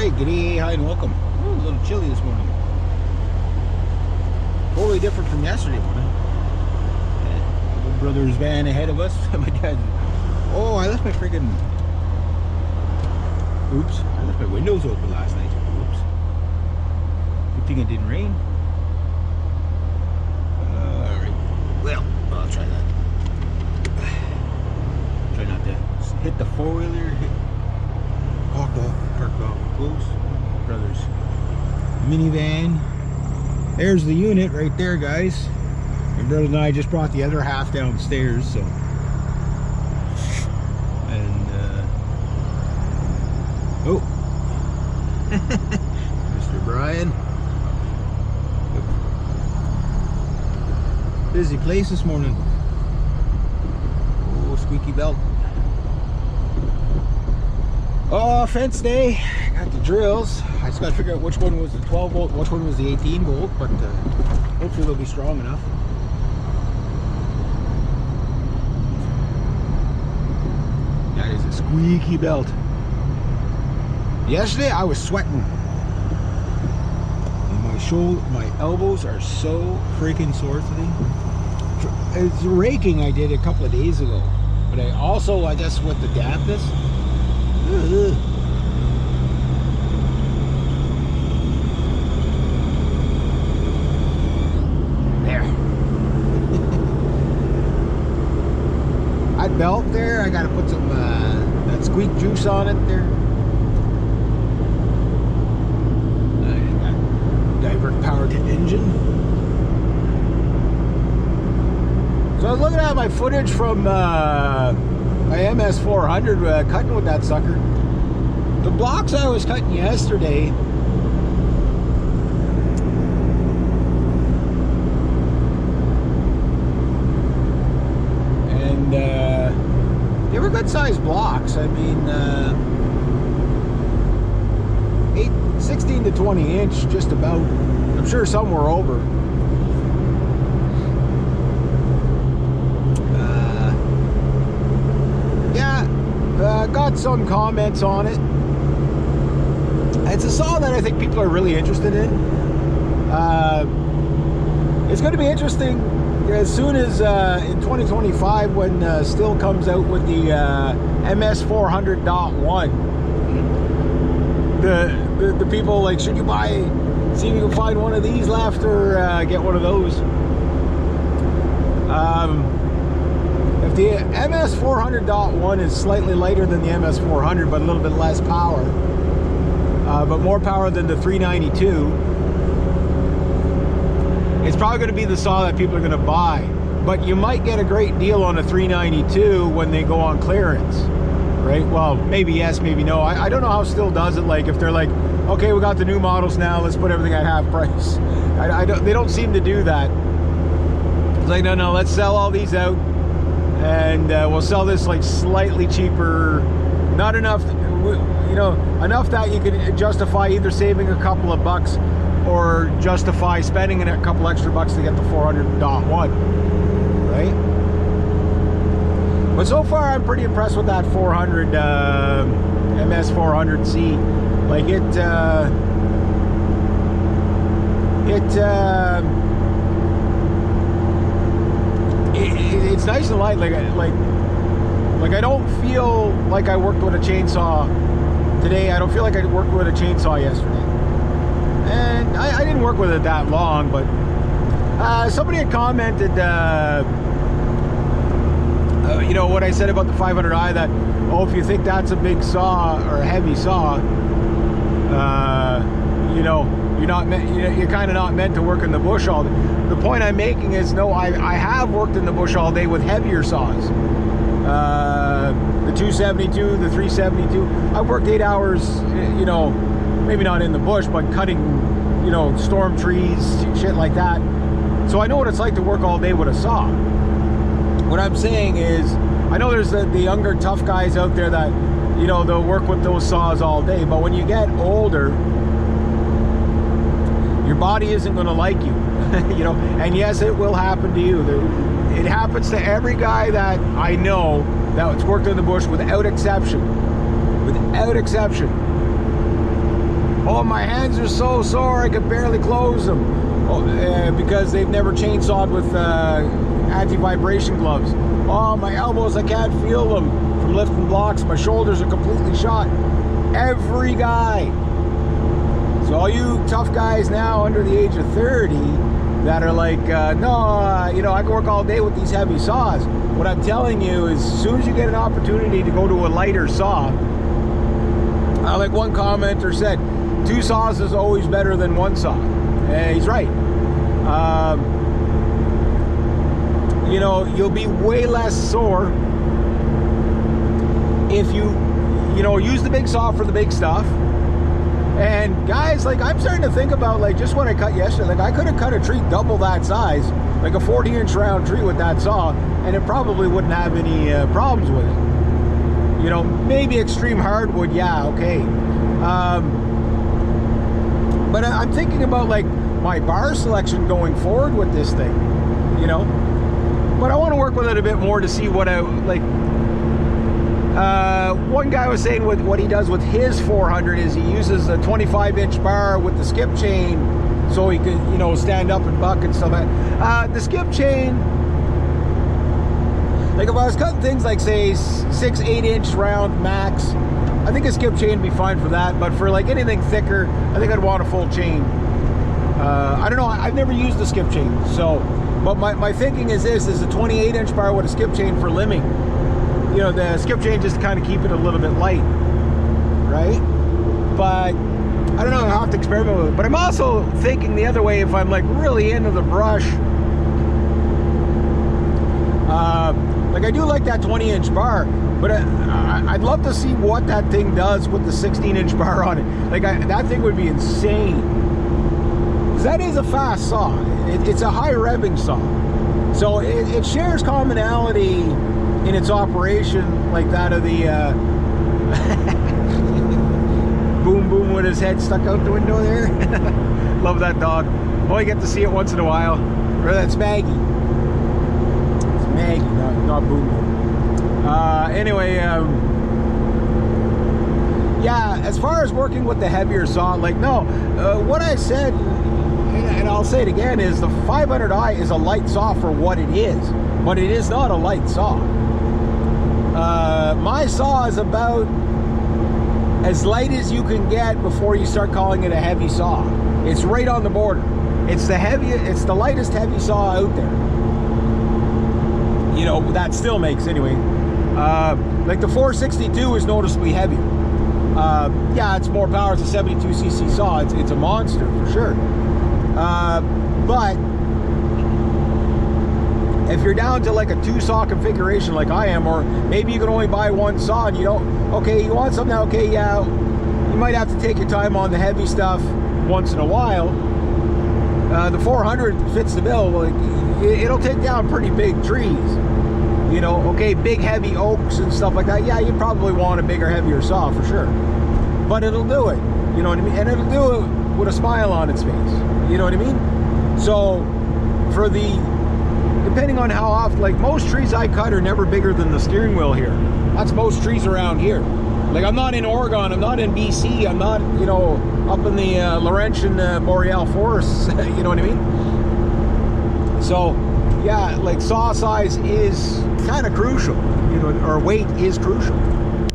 Alright, g'day, hi and welcome. Oh, a little chilly this morning. Totally different from yesterday morning. My brother's van ahead of us. My dad. Oh, I left my friggin'. Oops, I left my windows open last night. Oops. Good thing it didn't rain. Alright. Well, I'll try that. Try not to hit the four-wheeler. Parked off close. Brother's minivan. There's the unit right there, guys. My brother and I just brought the other half downstairs, so. And oh, Mr. Brian. Busy place this morning. Oh, squeaky belt. Oh, fence day. Got the drills. I just got to figure out which one was the 12 volt, which one was the 18 volt, but hopefully they'll be strong enough. That is a squeaky belt. Yesterday I was sweating. And my elbows are so freaking sore today. It's raking I did a couple of days ago, but I guess with the dampness. There. That belt there, I gotta put some that squeak juice on it there. I got divert power to engine. So I was looking at my footage from my MS400 cutting with that sucker. The blocks I was cutting yesterday, and they were good sized blocks. I mean 16 to 20 inch just about. I'm sure some were over. Got some comments on it. It's a saw that I think people are really interested in. It's going to be interesting as soon as in 2025 when Stihl comes out with the MS400.1. The people like, should you see if you can find one of these left or get one of those. If the MS400.1 is slightly lighter than the MS400, but a little bit less power, but more power than the 392, it's probably going to be the saw that people are going to buy. But you might get a great deal on a 392 when they go on clearance, right? Well, maybe yes, maybe no. I don't know how Stihl does it. Like if they're like, okay, we got the new models now, let's put everything at half price. They don't seem to do that. It's like, no, let's sell all these out. And we'll sell this like slightly cheaper, not enough, enough that you can justify either saving a couple of bucks or justify spending a couple extra bucks to get the 400.1, right? But so far I'm pretty impressed with that 400 MS400C. Like it's nice and light. Like I don't feel like I worked with a chainsaw today. I don't feel like I worked with a chainsaw yesterday, and I didn't work with it that long. But somebody had commented, what I said about the 500i, that if you think that's a big saw or a heavy saw, you're kind of not meant to work in the bush all day. The point I'm making is, no, I have worked in the bush all day with heavier saws. The 272, the 372. I've worked 8 hours, maybe not in the bush, but cutting, storm trees, shit like that. So I know what it's like to work all day with a saw. What I'm saying is, I know there's the younger tough guys out there that, they'll work with those saws all day, but when you get older, your body isn't going to like you. And yes, it will happen to you. It happens to every guy that I know that's worked in the bush, without exception. Without exception. Oh, my hands are so sore I could barely close them. Because they've never chainsawed with anti-vibration gloves. Oh, my elbows, I can't feel them from lifting blocks. My shoulders are completely shot. Every guy. So all you tough guys now under the age of 30 that are like, no, you know, I can work all day with these heavy saws. What I'm telling you is, as soon as you get an opportunity to go to a lighter saw, like one commenter said, 2 saws is always better than 1 saw. He's right. You know, you'll be way less sore if you know, use the big saw for the big stuff. And guys, like, I'm starting to think about, like, just what I cut yesterday, like, I could have cut a tree double that size, like a 40-inch round tree with that saw, and it probably wouldn't have any problems with it. You know, maybe extreme hardwood, yeah, okay. But I'm thinking about, like, my bar selection going forward with this thing, you know. But I want to work with it a bit more to see what I, like, one guy was saying what he does with his 400 is he uses a 25-inch bar with the skip chain so he can, you know, stand up and buck and stuff like that. The skip chain, like if I was cutting things like, say, 6-8-inch round max, I think a skip chain would be fine for that. But for like anything thicker, I think I'd want a full chain. I don't know, I've never used a skip chain, so, but my thinking is this, is a 28-inch bar with a skip chain for limbing. You know, the skip chain just to kind of keep it a little bit light, right? But I don't know, I'll have to experiment with it. But I'm also thinking the other way, if I'm like really into the brush, like I do like that 20-inch bar, but I'd love to see what that thing does with the 16-inch bar on it. Like that thing would be insane. Because that is a fast saw. It's a high revving saw. So it shares commonality in its operation like that of the Boom Boom with his head stuck out the window there. Love that dog. Only get to see it once in a while. Or that's Maggie. It's Maggie, not Boom Boom. Anyway, yeah, as far as working with the heavier saw, like, no, what I said, and I'll say it again, is the 500i is a light saw for what it is, but it is not a light saw. My saw is about as light as you can get before you start calling it a heavy saw. It's right on the border. It's the lightest heavy saw out there. You know, that still makes anyway. Like the 462 is noticeably heavier. Yeah, it's more power. It's a 72cc saw. It's a monster for sure. But if you're down to like a 2-saw configuration like I am, or maybe you can only buy 1 saw and you don't, okay, you want something now, okay, yeah, you might have to take your time on the heavy stuff once in a while. The 400 fits the bill. Like, it'll take down pretty big trees. You know, okay, big heavy oaks and stuff like that, yeah, you probably want a bigger, heavier saw for sure. But it'll do it, you know what I mean? And it'll do it with a smile on its face, you know what I mean? So, for depending on how often, like most trees I cut are never bigger than the steering wheel here. That's most trees around here. Like I'm not in Oregon, I'm not in BC, I'm not, you know, up in the Laurentian Boreal forests, you know what I mean? So, yeah, like saw size is kind of crucial, you know, or weight is crucial.